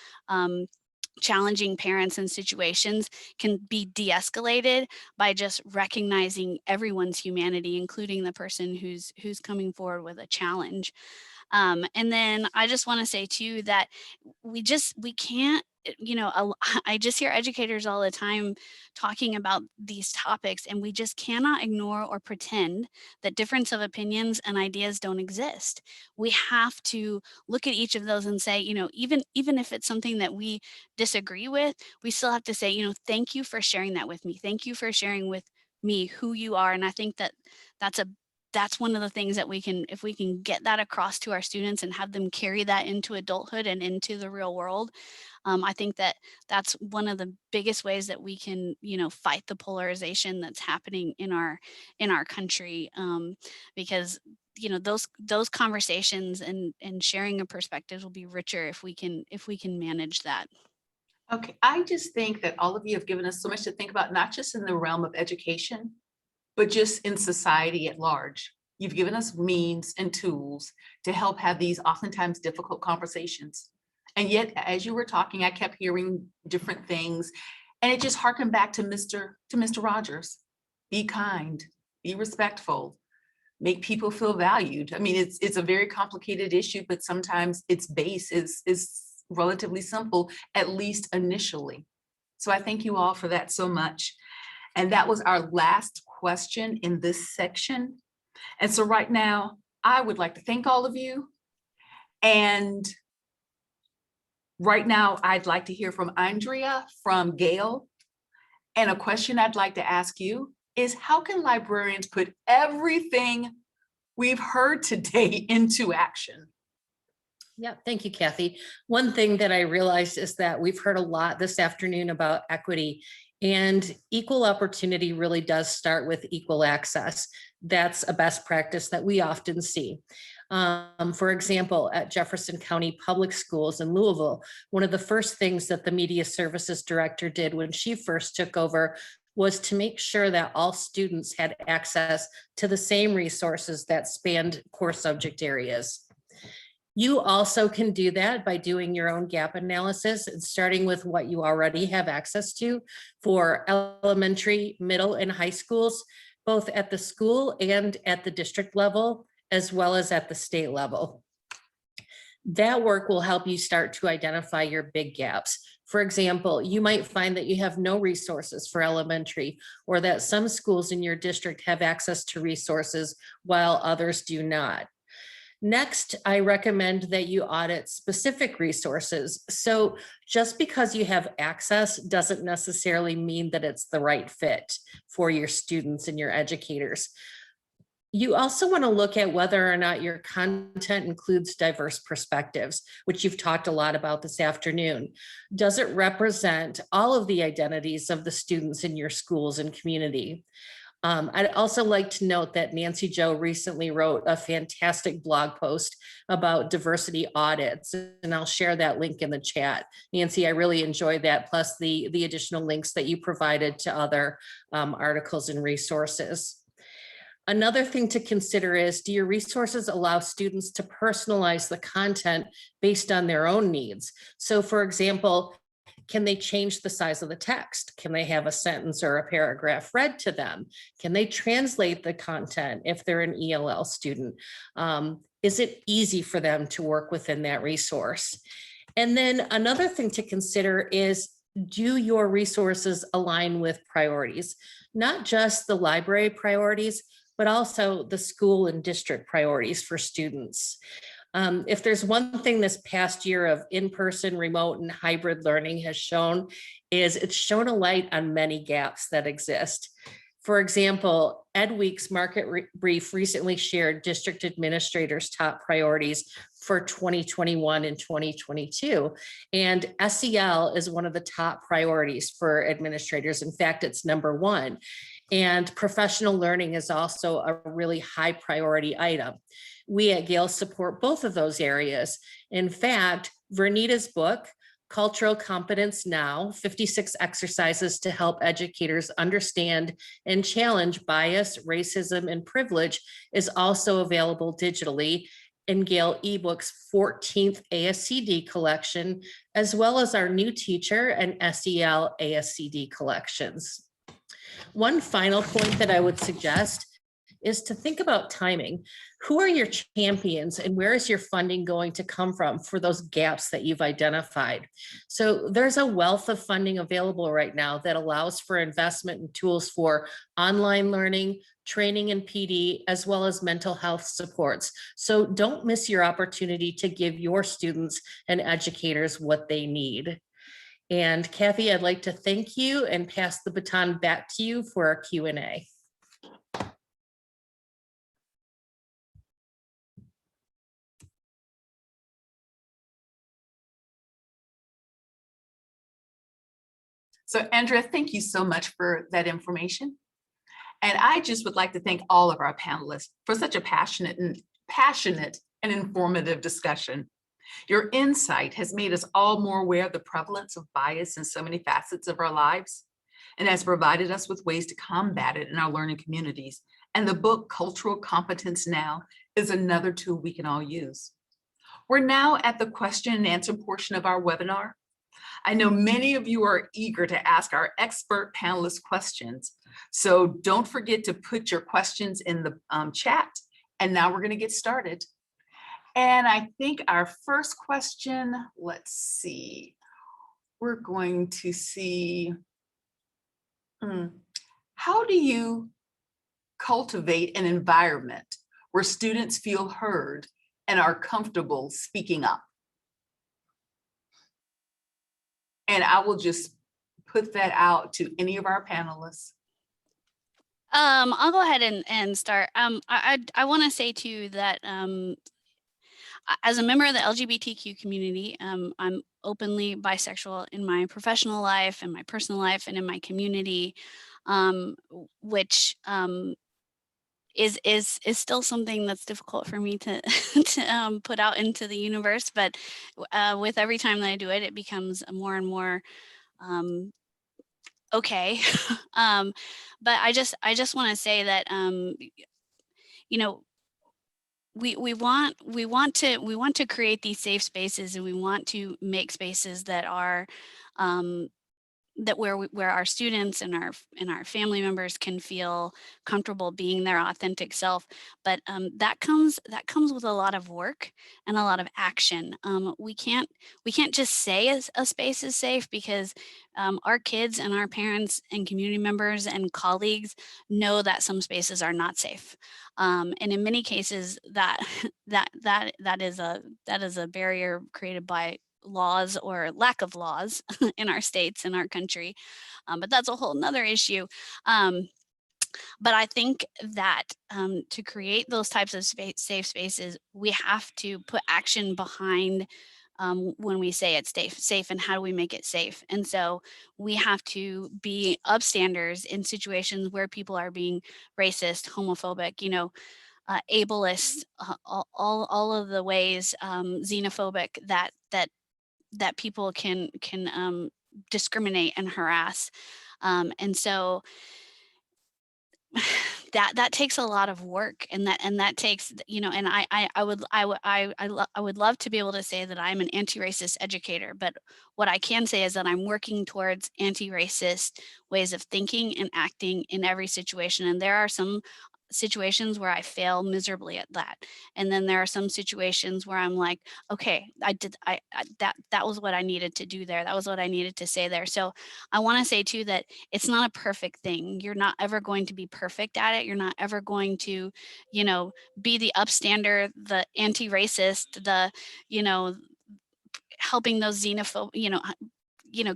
Speaker 4: challenging parents and situations can be de-escalated by just recognizing everyone's humanity, including the person who's coming forward with a challenge. And then I just want to say too that we can't, you know, I just hear educators all the time talking about these topics, and we just cannot ignore or pretend that difference of opinions and ideas don't exist. We have to look at each of those and say, you know, even if it's something that we disagree with, we still have to say, you know, thank you for sharing that with me. Thank you for sharing with me who you are. And I think that that's one of the things that we can, if we can get that across to our students and have them carry that into adulthood and into the real world, I think that that's one of the biggest ways that we can, you know, fight the polarization that's happening in our country, because, you know, those conversations and sharing of perspectives will be richer if we can manage that.
Speaker 1: Okay, I just think that all of you have given us so much to think about, not just in the realm of education, but just in society at large. You've given us means and tools to help have these oftentimes difficult conversations. And yet, as you were talking, I kept hearing different things, and it just harkened back to Mr. Rogers. Be kind, be respectful, make people feel valued. I mean, it's a very complicated issue, but sometimes its base is relatively simple, at least initially. So I thank you all for that so much. And that was our last question in this section. And so right now, I would like to thank all of you. And right now, I'd like to hear from Andrea from Gale. And a question I'd like to ask you is, how can librarians put everything we've heard today into action?
Speaker 5: Yeah, thank you, Kathy. One thing that I realized is that we've heard a lot this afternoon about equity
Speaker 6: And equal opportunity really does start with equal access. That's a best practice that we often see. For example, at Jefferson County Public Schools in Louisville, one of the first things that the media services director did when she first took over was to make sure that all students had access to the same resources that spanned core subject areas. You also can do that by doing your own gap analysis and starting with what you already have access to for elementary, middle, and high schools, both at the school and at the district level, as well as at the state level. That work will help you start to identify your big gaps. For example, you might find that you have no resources for elementary, or that some schools in your district have access to resources while others do not. Next, I recommend that you audit specific resources. So just because you have access doesn't necessarily mean that it's the right fit for your students and your educators. You also want to look at whether or not your content includes diverse perspectives, which you've talked a lot about this afternoon. Does it represent all of the identities of the students in your schools and community? I'd also like to note that Nancy Jo recently wrote a fantastic blog post about diversity audits, and I'll share that link in the chat. Nancy, I really enjoyed that, plus the additional links that you provided to other articles and resources. Another thing to consider is, do your resources allow students to personalize the content based on their own needs? So for example, can they change the size of the text? Can they have a sentence or a paragraph read to them? Can they translate the content if they're an ELL student? Is it easy for them to work within that resource? And then another thing to consider is, do your resources align with priorities? Not just the library priorities, but also the school and district priorities for students. If there's one thing this past year of in-person, remote, and hybrid learning has shown, is it's shown a light on many gaps that exist. For example, Ed Week's Market Brief recently shared district administrators' top priorities for 2021 and 2022. And SEL is one of the top priorities for administrators. In fact, it's #1. And professional learning is also a really high priority item. We at Gale support both of those areas. In fact, Vernita's book, Cultural Competence Now, 56 exercises to help educators understand and challenge bias, racism, and privilege, is also available digitally in Gale eBooks 14th ASCD collection, as well as our new teacher and SEL ASCD collections. One final point that I would suggest is to think about timing. Who are your champions and where is your funding going to come from for those gaps that you've identified? So there's a wealth of funding available right now that allows for investment in tools for online learning, training in PD, as well as mental health supports. So don't miss your opportunity to give your students and educators what they need. And Kathy, I'd like to thank you and pass the baton back to you for our Q&A.
Speaker 1: So Andrea, thank you so much for that information. And I just would like to thank all of our panelists for such a passionate and informative discussion. Your insight has made us all more aware of the prevalence of bias in so many facets of our lives, and has provided us with ways to combat it in our learning communities. And the book Cultural Competence Now is another tool we can all use. We're now at the question and answer portion of our webinar. I know many of you are eager to ask our expert panelists questions, so don't forget to put your questions in the chat. And now we're going to get started. And I think our first question, let's see, we're going to see, how do you cultivate an environment where students feel heard and are comfortable speaking up? And I will just put that out to any of our panelists.
Speaker 4: I'll go ahead and start. I want to say too that as a member of the LGBTQ community, I'm openly bisexual in my professional life, in my personal life, and in my community, which is still something that's difficult for me to to put out into the universe. But with every time that I do it, it becomes more and more okay. um, but I just want to say that you know we want to create these safe spaces, and we want to make spaces that are um, that where our students and our family members can feel comfortable being their authentic self. But that comes with a lot of work and a lot of action. We can't just say a space is safe, because our kids and our parents and community members and colleagues know that some spaces are not safe, and in many cases that that is a barrier created by laws or lack of laws in our states, in our country. But that's a whole nother issue. Um, but I think that to create those types of safe spaces, we have to put action behind when we say it's safe, and how do we make it safe? And so we have to be upstanders in situations where people are being racist, homophobic, ableist, all of the ways, xenophobic, that people can discriminate and harass. And so that takes a lot of work, and that takes, and I would love to be able to say that I'm an anti-racist educator, but what I can say is that I'm working towards anti-racist ways of thinking and acting in every situation. And there are some situations where I fail miserably at that. And then there are some situations where I'm like, okay, that was what I needed to do there. That was what I needed to say there. So I want to say too that it's not a perfect thing. You're not ever going to be perfect at it. You're not ever going to, be the upstander, the anti-racist, you know, helping those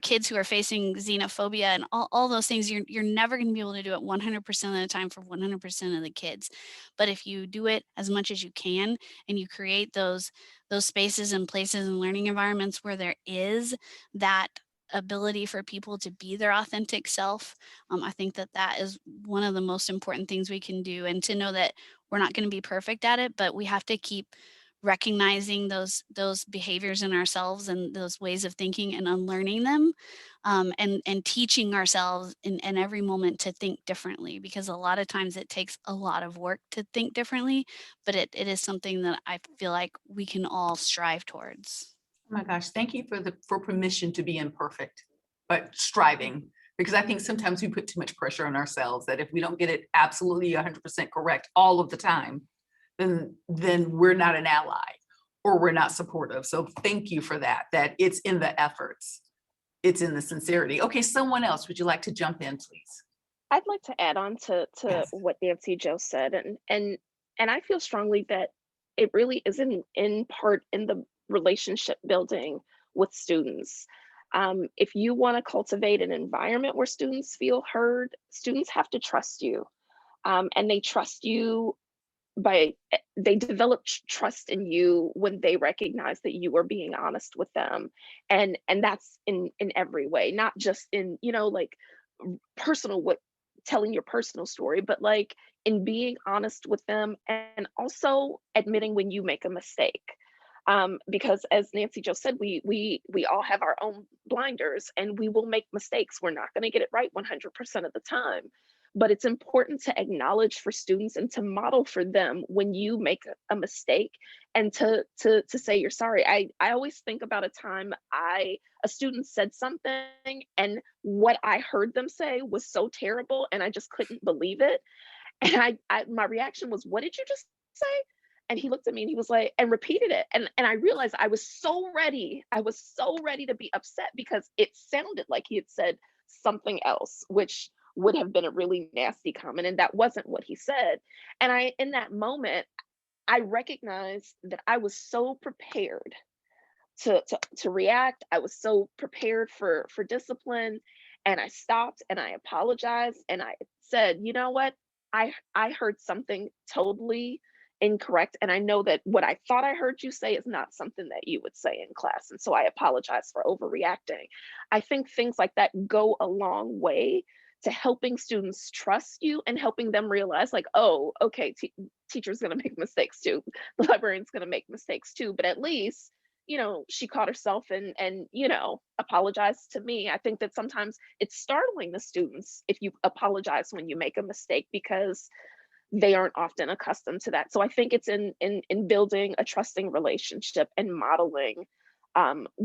Speaker 4: kids who are facing xenophobia and all those things. You're never going to be able to do it 100% of the time for 100% of the kids. But if you do it as much as you can, and you create those spaces and places and learning environments where there is that ability for people to be their authentic self, I think that is one of the most important things we can do. And to know that we're not going to be perfect at it, but we have to keep recognizing those behaviors in ourselves and those ways of thinking, and unlearning them, and teaching ourselves in every moment to think differently, because a lot of times it takes a lot of work to think differently, but it is something that I feel like we can all strive towards.
Speaker 1: Oh my gosh, thank you for permission to be imperfect, but striving, because I think sometimes we put too much pressure on ourselves that if we don't get it absolutely 100% correct all of the time, then we're not an ally, or we're not supportive. So thank you for that it's in the efforts, it's in the sincerity. Okay, someone else, would you like to jump in, please?
Speaker 2: I'd like to add on to
Speaker 1: Yes.
Speaker 2: what Nancy Jo said, and I feel strongly that it really is in part in the relationship building with students. If you want to cultivate an environment where students feel heard, students have to trust you, and they trust you they develop trust in you when they recognize that you are being honest with them, and that's in every way, not just in like personal, what telling your personal story, but like in being honest with them, and also admitting when you make a mistake. Because as Nancy just said, we all have our own blinders, and we will make mistakes. We're not going to get it right 100% of the time, but it's important to acknowledge for students and to model for them when you make a mistake, and to say you're sorry. I always think about a time a student said something, and what I heard them say was so terrible, and I just couldn't believe it. And my reaction was, "What did you just say?" And he looked at me and he was like, and repeated it. And I realized I was so ready. I was so ready to be upset, because it sounded like he had said something else, which would have been a really nasty comment. And that wasn't what he said. And in that moment, I recognized that I was so prepared to react. I was so prepared for discipline. And I stopped and I apologized and I said, you know what? I heard something totally incorrect. And I know that what I thought I heard you say is not something that you would say in class. And so I apologize for overreacting. I think things like that go a long way to helping students trust you and helping them realize like, oh, okay, teacher's gonna make mistakes too. The librarian's gonna make mistakes too, but at least, you know, she caught herself and, you know, apologized to me. I think that sometimes it's startling to students if you apologize when you make a mistake because they aren't often accustomed to that. So I think it's in building a trusting relationship and modeling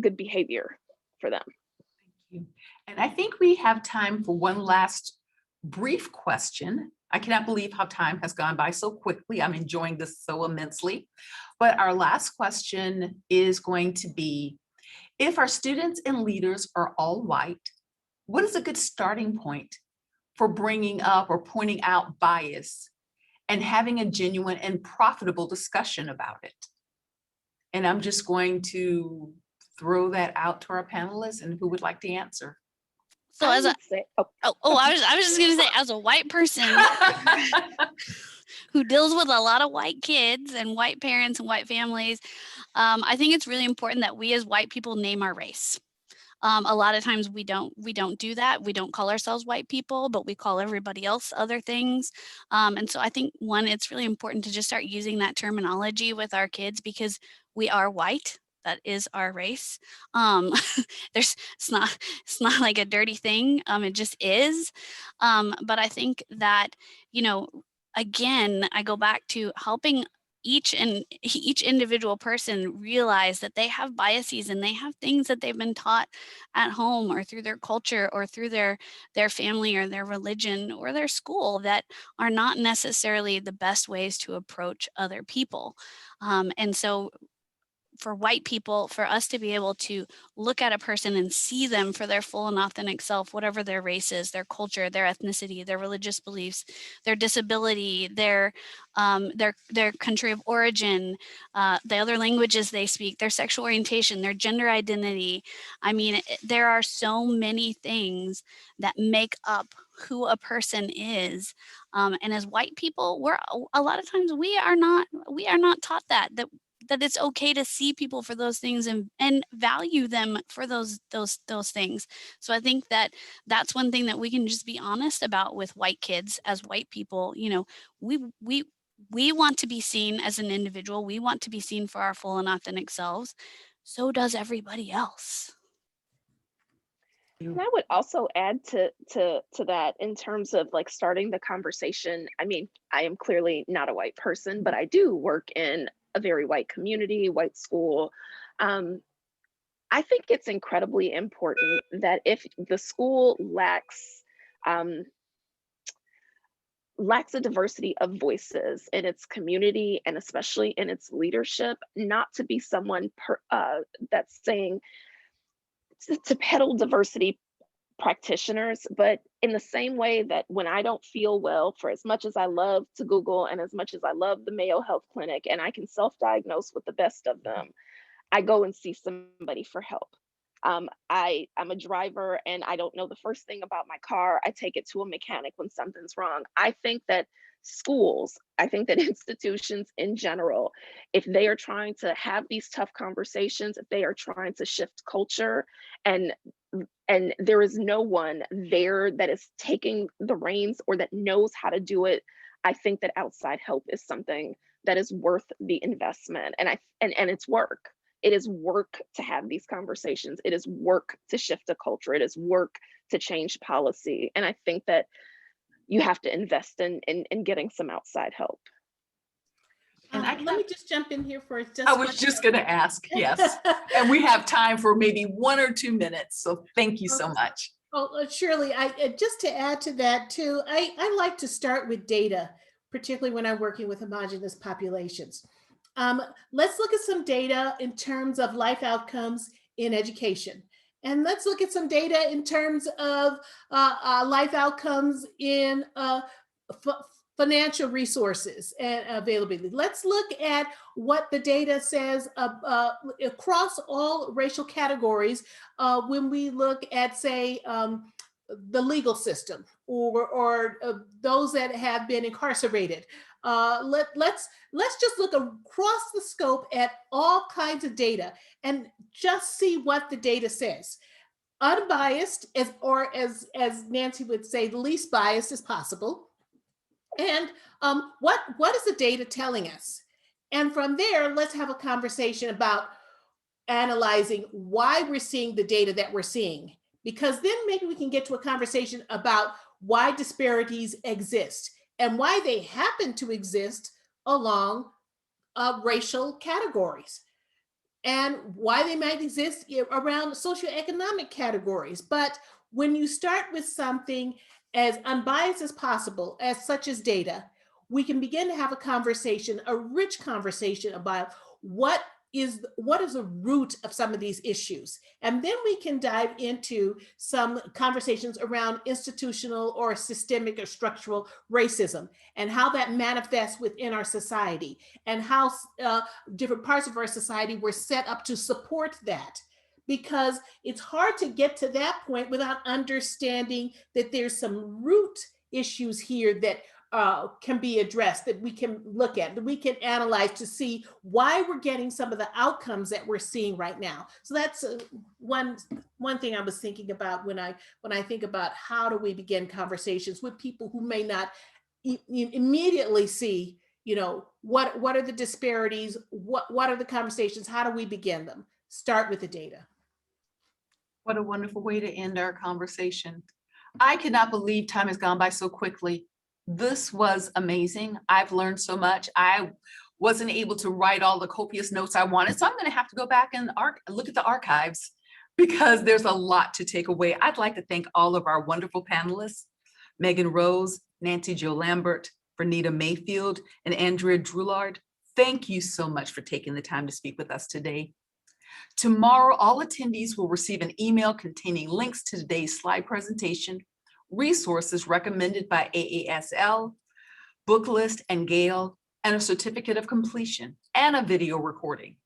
Speaker 2: good behavior for them.
Speaker 1: Thank you. And I think we have time for one last brief question. I cannot believe how time has gone by so quickly. I'm enjoying this so immensely. But our last question is going to be, if our students and leaders are all white, what is a good starting point for bringing up or pointing out bias and having a genuine and profitable discussion about it? And I'm just going to throw that out to our panelists, and who would like to answer?
Speaker 4: So
Speaker 2: I
Speaker 4: as a,
Speaker 2: would say,
Speaker 4: I was just gonna say, as a white person who deals with a lot of white kids and white parents and white families, I think it's really important that we as white people name our race. A lot of times we don't do that. We don't call ourselves white people, but we call everybody else other things. And so I think one, it's really important to just start using that terminology with our kids because we are white. That is our race. It's not like a dirty thing. It just is. But I think that, you know, again, I go back to helping each individual person realize that they have biases and they have things that they've been taught at home or through their culture or through their family or their religion or their school that are not necessarily the best ways to approach other people. And so for white people, for us to be able to look at a person and see them for their full and authentic self, whatever their race is, their culture, their ethnicity, their religious beliefs, their disability, their country of origin, the other languages they speak, their sexual orientation, their gender identity. I mean, there are so many things that make up who a person is. And as white people, we're a lot of times we are not taught that it's okay to see people for those things and value them for those things. So I think that that's one thing that we can just be honest about with white kids as white people. You know, we want to be seen as an individual. We want to be seen for our full and authentic selves. So does everybody else.
Speaker 2: and I would also add to that in terms of like starting the conversation. I mean, I am clearly not a white person, but I do work in a very white community, white school. I think it's incredibly important that if the school lacks a diversity of voices in its community and especially in its leadership, not to be someone that's saying to peddle diversity practitioners, but in the same way that when I don't feel well, for as much as I love to Google and as much as I love the Mayo Health Clinic, and I can self-diagnose with the best of them, I go and see somebody for help. I'm a driver and I don't know the first thing about my car. I take it to a mechanic when something's wrong. I think that schools, I think that institutions in general, if they are trying to have these tough conversations, if they are trying to shift culture and there is no one there that is taking the reins or that knows how to do it, I think that outside help is something that is worth the investment. And it's work. It is work to have these conversations. It is work to shift a culture. It is work to change policy. And I think that you have to invest in getting some outside help.
Speaker 1: And
Speaker 3: let me just jump in here for just
Speaker 1: I was just going to ask, yes. And we have time for maybe 1 or 2 minutes. So thank you so much.
Speaker 3: Oh, Shirley, just to add to that too, I like to start with data, particularly when I'm working with homogeneous populations. Let's look at some data in terms of life outcomes in education. And let's look at some data in terms of life outcomes in financial resources and availability. Let's look at what the data says across all racial categories when we look at, say, the legal system or those that have been incarcerated. Let's just look across the scope at all kinds of data and just see what the data says. Unbiased, as Nancy would say, the least biased as possible. And what is the data telling us? And from there, let's have a conversation about analyzing why we're seeing the data that we're seeing, because then maybe we can get to a conversation about why disparities exist and why they happen to exist along racial categories, and why they might exist around socioeconomic categories. But when you start with something as unbiased as possible, as such as data, we can begin to have a conversation, a rich conversation about what is the root of some of these issues. And then we can dive into some conversations around institutional or systemic or structural racism and how that manifests within our society, and how different parts of our society were set up to support that. Because it's hard to get to that point without understanding that there's some root issues here that can be addressed, that we can look at, that we can analyze to see why we're getting some of the outcomes that we're seeing right now. So that's one thing I was thinking about when I think about how do we begin conversations with people who may not immediately see, what are the disparities, what are the conversations, how do we begin them? Start with the data.
Speaker 1: What a wonderful way to end our conversation. I cannot believe time has gone by so quickly. This was amazing. I've learned so much. I wasn't able to write all the copious notes I wanted, so I'm going to have to go back and look at the archives, because there's a lot to take away. I'd like to thank all of our wonderful panelists, Megan Rose, Nancy Jo Lambert, Bernita Mayfield, and Andrea Drulard. Thank you so much for taking the time to speak with us today. Tomorrow, all attendees will receive an email containing links to today's slide presentation, resources recommended by AASL, book list and Gale, and a certificate of completion, and a video recording.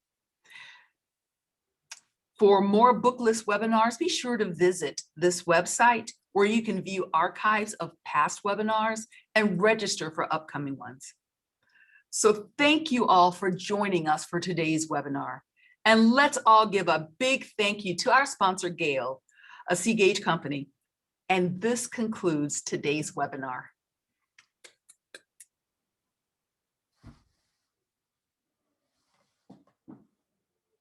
Speaker 1: For more book list webinars, be sure to visit this website, where you can view archives of past webinars and register for upcoming ones. So thank you all for joining us for today's webinar. And let's all give a big thank you to our sponsor, Gale, a Seagate company. And this concludes today's webinar.